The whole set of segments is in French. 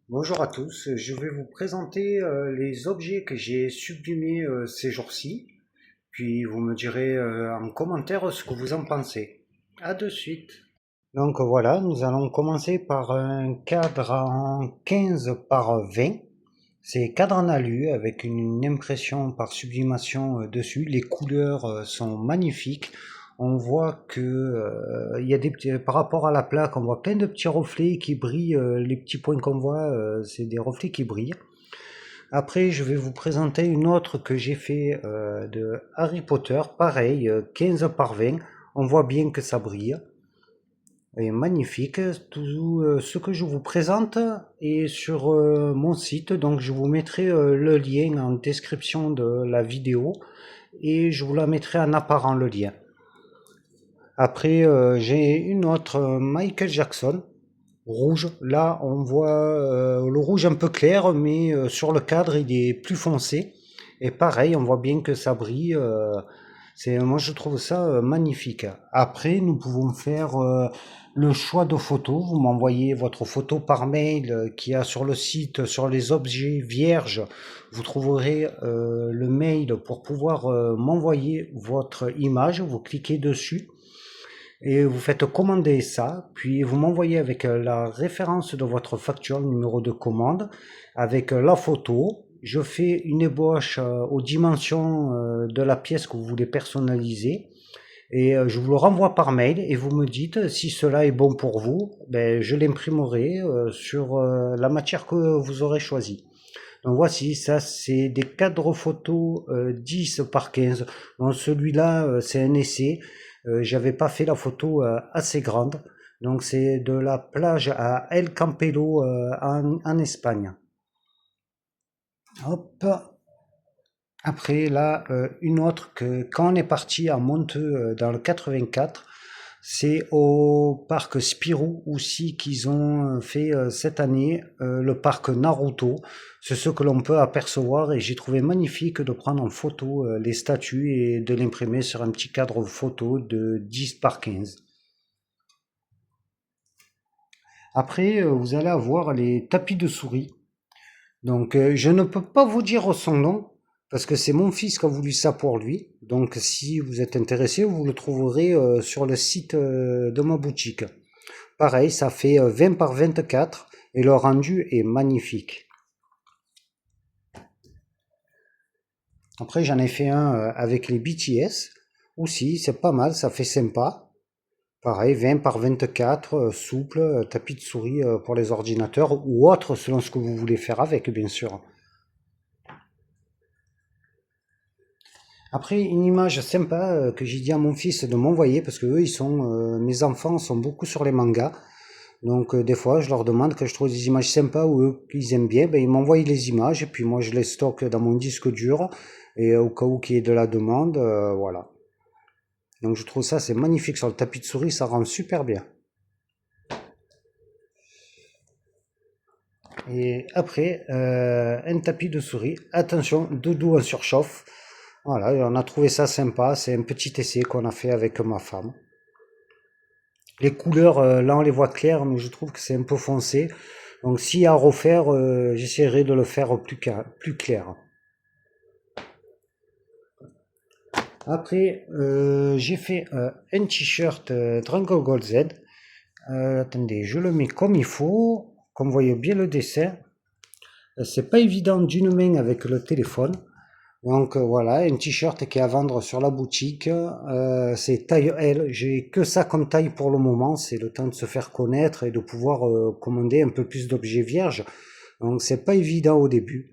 Bonjour à tous, je vais vous présenter les objets que j'ai sublimés ces jours-ci, puis vous me direz en commentaire ce que vous en pensez. À de suite. Donc voilà, nous allons commencer par un cadre en 15 par 20. C'est cadre en alu avec une impression par sublimation dessus. Les couleurs sont magnifiques. On voit que il y a par rapport à la plaque, on voit plein de petits reflets qui brillent. Les petits points qu'on voit, c'est des reflets qui brillent. Après, je vais vous présenter une autre que j'ai fait de Harry Potter. Pareil, 15 par 20. On voit bien que ça brille est magnifique. Tout ce que je vous présente est sur mon site, donc je vous mettrai le lien en description de la vidéo et je vous la mettrai en apparent le lien. Après, j'ai une autre Michael Jackson rouge. Là, on voit le rouge un peu clair, mais sur le cadre, il est plus foncé. Et pareil, on voit bien que ça brille. Moi, je trouve ça magnifique. Après, nous pouvons faire le choix de photos. Vous m'envoyez votre photo par mail qui a sur le site, sur les objets vierges. Vous trouverez le mail pour pouvoir m'envoyer votre image. Vous cliquez dessus et vous faites commander ça, puis vous m'envoyez avec la référence de votre facture, le numéro de commande, avec la photo. Je fais une ébauche aux dimensions de la pièce que vous voulez personnaliser et je vous le renvoie par mail et vous me dites si cela est bon pour vous. Ben, je l'imprimerai sur la matière que vous aurez choisie. Donc voici, ça c'est des cadres photos 10 par 15. Donc celui-là c'est un essai. J'avais pas fait la photo assez grande. Donc c'est de la plage à El Campello en Espagne. Hop. Après là, une autre que quand on est parti à Monteux dans le 84, c'est au parc Spirou aussi qu'ils ont fait cette année, le parc Naruto. C'est ce que l'on peut apercevoir et j'ai trouvé magnifique de prendre en photo les statues et de l'imprimer sur un petit cadre photo de 10 par 15. Après, vous allez avoir les tapis de souris. Donc, je ne peux pas vous dire son nom parce que c'est mon fils qui a voulu ça pour lui. Donc, si vous êtes intéressé, vous le trouverez sur le site de ma boutique. Pareil, ça fait 20 par 24 et le rendu est magnifique. Après, j'en ai fait un avec les BTS aussi, c'est pas mal, ça fait sympa. Pareil, 20 par 24, souple, tapis de souris pour les ordinateurs ou autre selon ce que vous voulez faire avec, bien sûr. Après, une image sympa que j'ai dit à mon fils de m'envoyer parce que eux, mes enfants sont beaucoup sur les mangas. Donc des fois, je leur demande que je trouve des images sympas ou eux qu'ils aiment bien, ben, ils m'envoient les images et puis moi je les stocke dans mon disque dur et au cas où qu'il y ait de la demande, voilà. Donc je trouve ça c'est magnifique sur le tapis de souris, ça rend super bien. Et après, un tapis de souris, attention, doudou en surchauffe. Voilà, et on a trouvé ça sympa, c'est un petit essai qu'on a fait avec ma femme. Les couleurs, là on les voit claires, mais je trouve que c'est un peu foncé. Donc s'il y a à refaire, j'essaierai de le faire plus clair. Après, j'ai fait un t-shirt Dragon Ball Z. Attendez, je le mets comme il faut, comme vous voyez bien le dessin. C'est pas évident d'une main avec le téléphone. Donc voilà, un t-shirt qui est à vendre sur la boutique. C'est taille L. J'ai que ça comme taille pour le moment. C'est le temps de se faire connaître et de pouvoir commander un peu plus d'objets vierges. Donc c'est pas évident au début.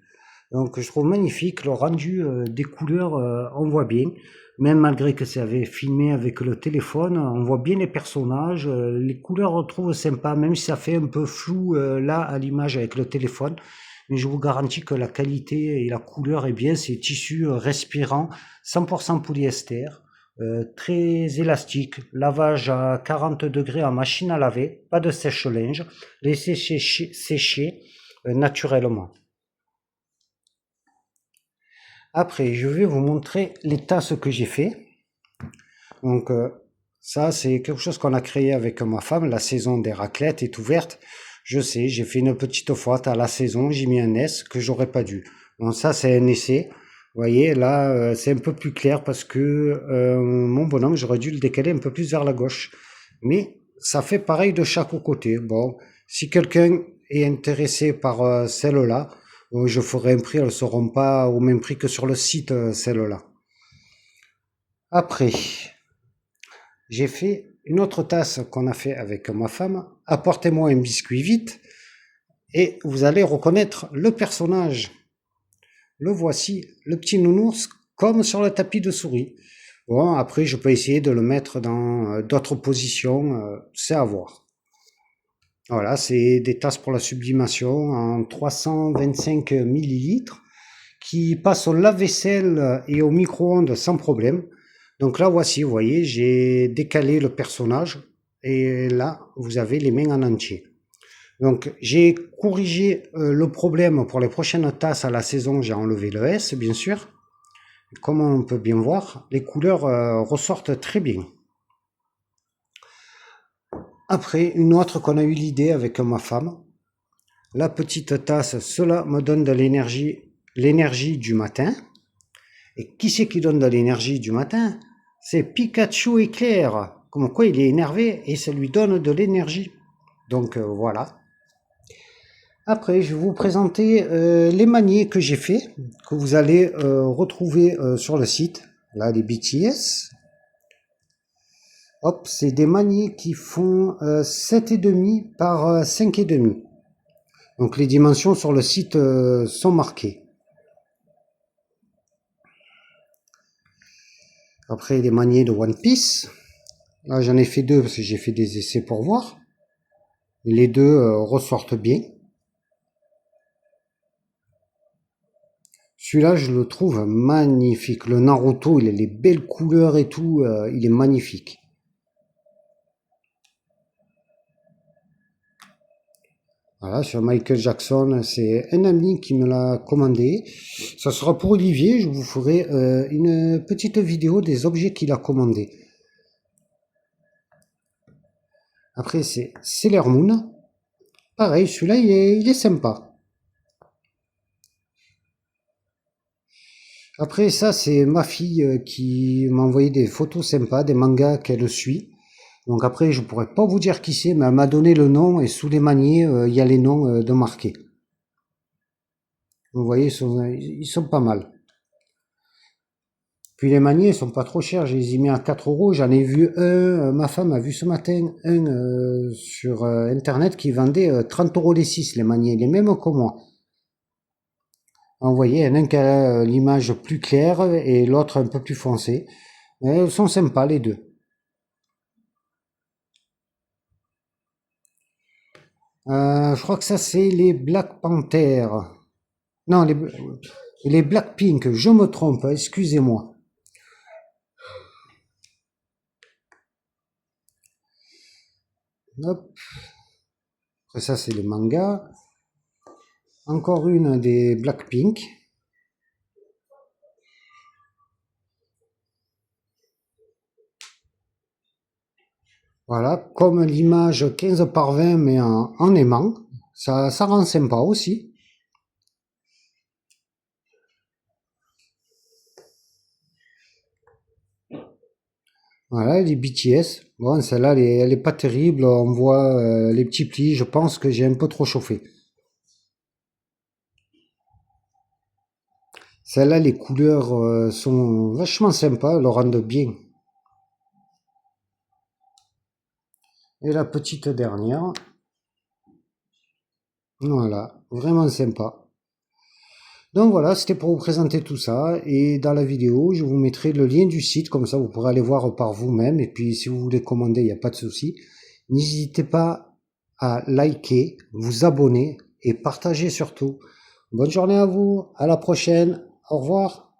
Donc je trouve magnifique le rendu des couleurs, on voit bien. Même malgré que ça avait filmé avec le téléphone, on voit bien les personnages, les couleurs on trouve sympa, même si ça fait un peu flou là à l'image avec le téléphone. Mais je vous garantis que la qualité et la couleur est bien, c'est tissu respirant, 100% polyester, très élastique, lavage à 40 degrés en machine à laver, pas de sèche-linge, laissez sécher naturellement. Après, je vais vous montrer les tasses que j'ai fait. Donc, ça, c'est quelque chose qu'on a créé avec ma femme. La saison des raclettes est ouverte. Je sais, j'ai fait une petite faute à la saison, j'ai mis un S que j'aurais pas dû. Bon, ça c'est un essai. Vous voyez, là c'est un peu plus clair parce que mon bonhomme, j'aurais dû le décaler un peu plus vers la gauche. Mais ça fait pareil de chaque côté. Bon, si quelqu'un est intéressé par celle-là, je ferai un prix, elles ne seront pas au même prix que sur le site, celle-là. Après, j'ai fait une autre tasse qu'on a fait avec ma femme. Apportez-moi un biscuit vite. Et vous allez reconnaître le personnage. Le voici, le petit nounours, comme sur le tapis de souris. Bon, après, je peux essayer de le mettre dans d'autres positions, c'est à voir. Voilà, c'est des tasses pour la sublimation en 325 millilitres qui passent au lave-vaisselle et au micro-ondes sans problème. Donc là, voici, vous voyez, j'ai décalé le personnage et là, vous avez les mains en entier. Donc j'ai corrigé le problème pour les prochaines tasses à la saison, j'ai enlevé le S bien sûr. Comme on peut bien voir, les couleurs ressortent très bien. Après, une autre qu'on a eu l'idée avec ma femme, la petite tasse, cela me donne de l'énergie du matin. Et qui c'est qui donne de l'énergie du matin? C'est Pikachu Éclair. Comme quoi il est énervé et ça lui donne de l'énergie. Donc voilà. Après, je vais vous présenter les maniers que j'ai fait, que vous allez retrouver sur le site. Là, les BTS. Hop, c'est des maniers qui font 7,5 par 5,5. Donc les dimensions sur le site sont marquées. Après, les maniers de One Piece. Là, j'en ai fait deux parce que j'ai fait des essais pour voir. Et les deux ressortent bien. Celui-là, je le trouve magnifique. Le Naruto, il a les belles couleurs et tout. Il est magnifique. Voilà, sur Michael Jackson, c'est un ami qui me l'a commandé. Ça sera pour Olivier, je vous ferai une petite vidéo des objets qu'il a commandés. Après, c'est Sailor Moon. Pareil, celui-là, il est sympa. Après, ça, c'est ma fille qui m'a envoyé des photos sympas, des mangas qu'elle suit. Donc après, je pourrais pas vous dire qui c'est, mais elle m'a donné le nom et sous les maniers, il y a les noms de marqués. Vous voyez, ils sont pas mal. Puis les maniers, ils sont pas trop chers, je les ai mis à 4 euros. J'en ai vu un, ma femme a vu ce matin un sur internet qui vendait 30 euros les 6, les maniers, les mêmes que moi. Vous voyez, il y en a un qui a l'image plus claire et l'autre un peu plus foncée. Mais ils sont sympas les deux. Je crois que ça c'est les Black Panther. Non, les Blackpink, je me trompe, excusez-moi. Hop. Après ça c'est les mangas. Encore une des Blackpink. Voilà, comme l'image 15 par 20 mais en aimant. Ça rend sympa aussi. Voilà, les BTS. Bon, celle-là, elle est pas terrible. On voit les petits plis. Je pense que j'ai un peu trop chauffé. Celle-là, les couleurs sont vachement sympas. Elles le rendent bien. Et la petite dernière. Voilà, vraiment sympa. Donc voilà, c'était pour vous présenter tout ça. Et dans la vidéo, je vous mettrai le lien du site. Comme ça, vous pourrez aller voir par vous-même. Et puis, si vous voulez commander, il n'y a pas de souci. N'hésitez pas à liker, vous abonner et partager surtout. Bonne journée à vous. À la prochaine. Au revoir.